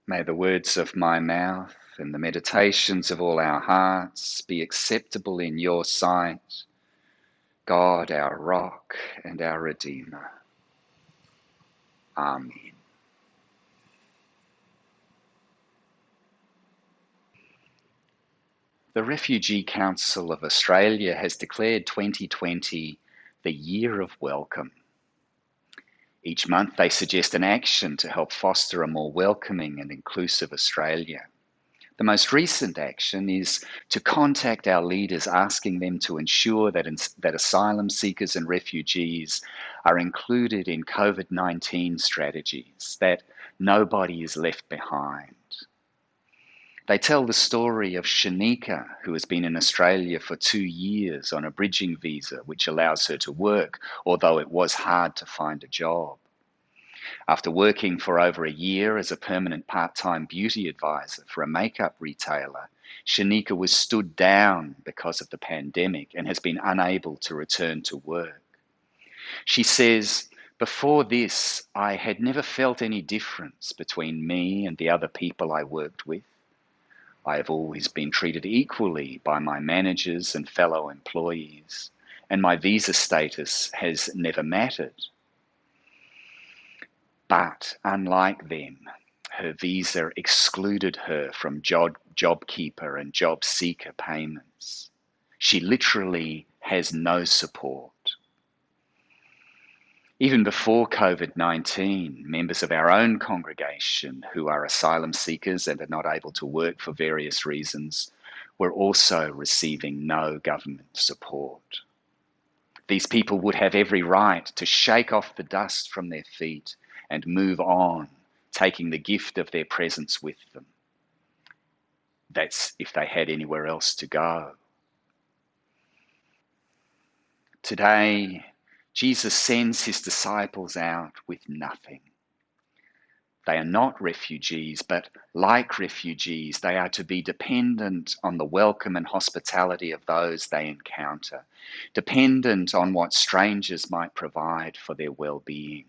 May the words of my mouth and the meditations of all our hearts be acceptable in your sight, God, our rock and our Redeemer. Amen. The Refugee Council of Australia has declared 2020 the Year of Welcome. Each month they suggest an action to help foster a more welcoming and inclusive Australia. The most recent action is to contact our leaders, asking them to ensure that asylum seekers and refugees are included in COVID-19 strategies, that nobody is left behind. They tell the story of Shanika, who has been in Australia for 2 years on a bridging visa, which allows her to work, although it was hard to find a job. After working for over a year as a permanent part-time beauty advisor for a makeup retailer, Shanika was stood down because of the pandemic and has been unable to return to work. She says, "Before this, I had never felt any difference between me and the other people I worked with. I have always been treated equally by my managers and fellow employees, and my visa status has never mattered. But unlike them, her visa excluded her from JobKeeper and job seeker payments. She literally has no support." Even before COVID-19, members of our own congregation who are asylum seekers and are not able to work for various reasons were also receiving no government support. These people would have every right to shake off the dust from their feet and move on, taking the gift of their presence with them. That's if they had anywhere else to go. Today, Jesus sends his disciples out with nothing. They are not refugees, but like refugees, they are to be dependent on the welcome and hospitality of those they encounter, dependent on what strangers might provide for their well-being.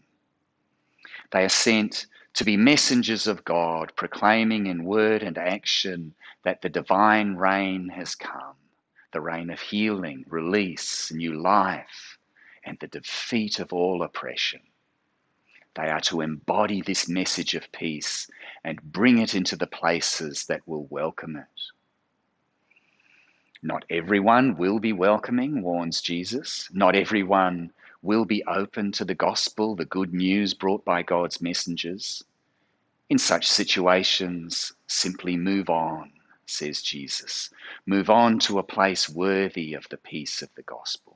They are sent to be messengers of God, proclaiming in word and action that the divine reign has come, the reign of healing, release, new life, and the defeat of all oppression. They are to embody this message of peace and bring it into the places that will welcome it. Not everyone will be welcoming, warns Jesus. Not everyone will be open to the gospel, the good news brought by God's messengers. In such situations, simply move on, says Jesus. Move on to a place worthy of the peace of the gospel.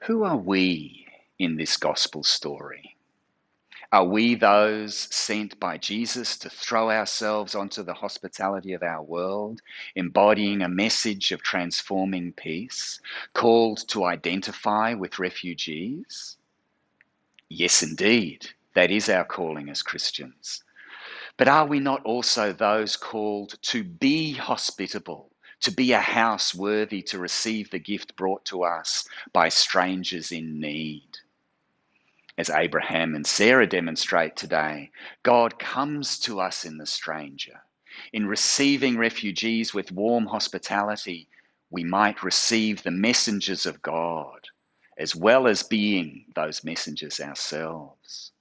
Who are we in this gospel story? Are we those sent by Jesus to throw ourselves onto the hospitality of our world, embodying a message of transforming peace, called to identify with refugees? Yes, indeed, that is our calling as Christians. But are we not also those called to be hospitable, to be a house worthy to receive the gift brought to us by strangers in need? As Abraham and Sarah demonstrate today, God comes to us in the stranger. In receiving refugees with warm hospitality, we might receive the messengers of God, as well as being those messengers ourselves.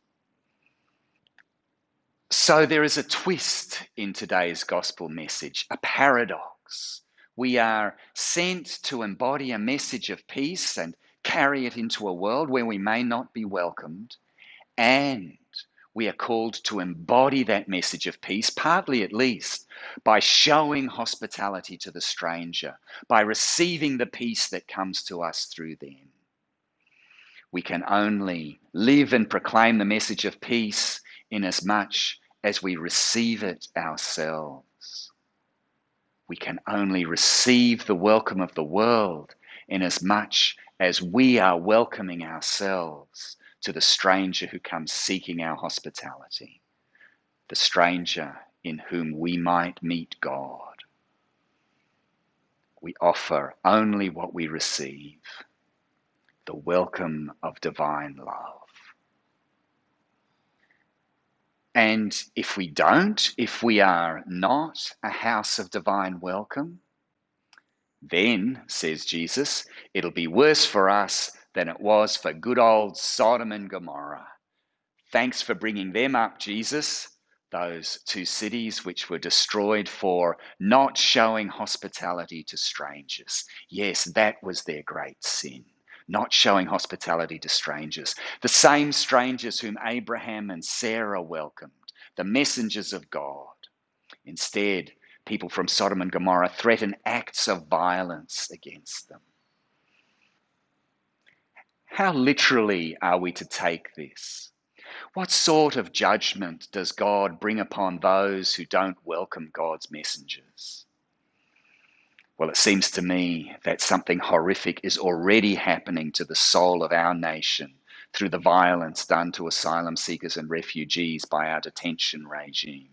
So there is a twist in today's gospel message, a paradox. We are sent to embody a message of peace and carry it into a world where we may not be welcomed, and we are called to embody that message of peace, partly at least, by showing hospitality to the stranger, by receiving the peace that comes to us through them. We can only live and proclaim the message of peace inasmuch as we receive it ourselves. We can only receive the welcome of the world inasmuch as we are welcoming ourselves to the stranger who comes seeking our hospitality, the stranger in whom we might meet God. We offer only what we receive, the welcome of divine love. And if we don't, if we are not a house of divine welcome, then, says Jesus, it'll be worse for us than it was for good old Sodom and Gomorrah. Thanks for bringing them up, Jesus, those two cities which were destroyed for not showing hospitality to strangers. Yes, that was their great sin, not showing hospitality to strangers. The same strangers whom Abraham and Sarah welcomed, the messengers of God. Instead, people from Sodom and Gomorrah threaten acts of violence against them. How literally are we to take this? What sort of judgment does God bring upon those who don't welcome God's messengers? Well, it seems to me that something horrific is already happening to the soul of our nation through the violence done to asylum seekers and refugees by our detention regime.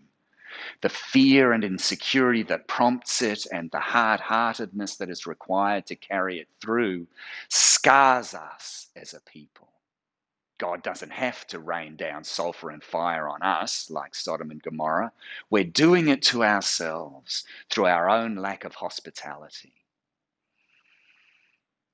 The fear and insecurity that prompts it and the hard-heartedness that is required to carry it through scars us as a people. God doesn't have to rain down sulfur and fire on us like Sodom and Gomorrah. We're doing it to ourselves through our own lack of hospitality.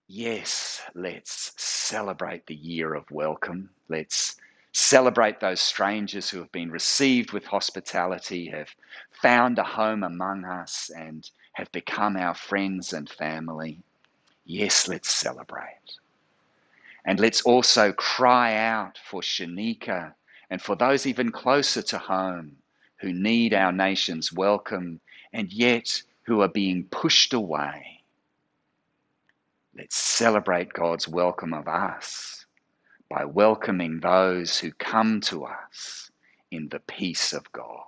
Yes, let's celebrate the year of welcome. Let's celebrate those strangers who have been received with hospitality, have found a home among us, and have become our friends and family. Yes, let's celebrate. And let's also cry out for Shanika and for those even closer to home who need our nation's welcome and yet who are being pushed away. Let's celebrate God's welcome of us by welcoming those who come to us in the peace of God.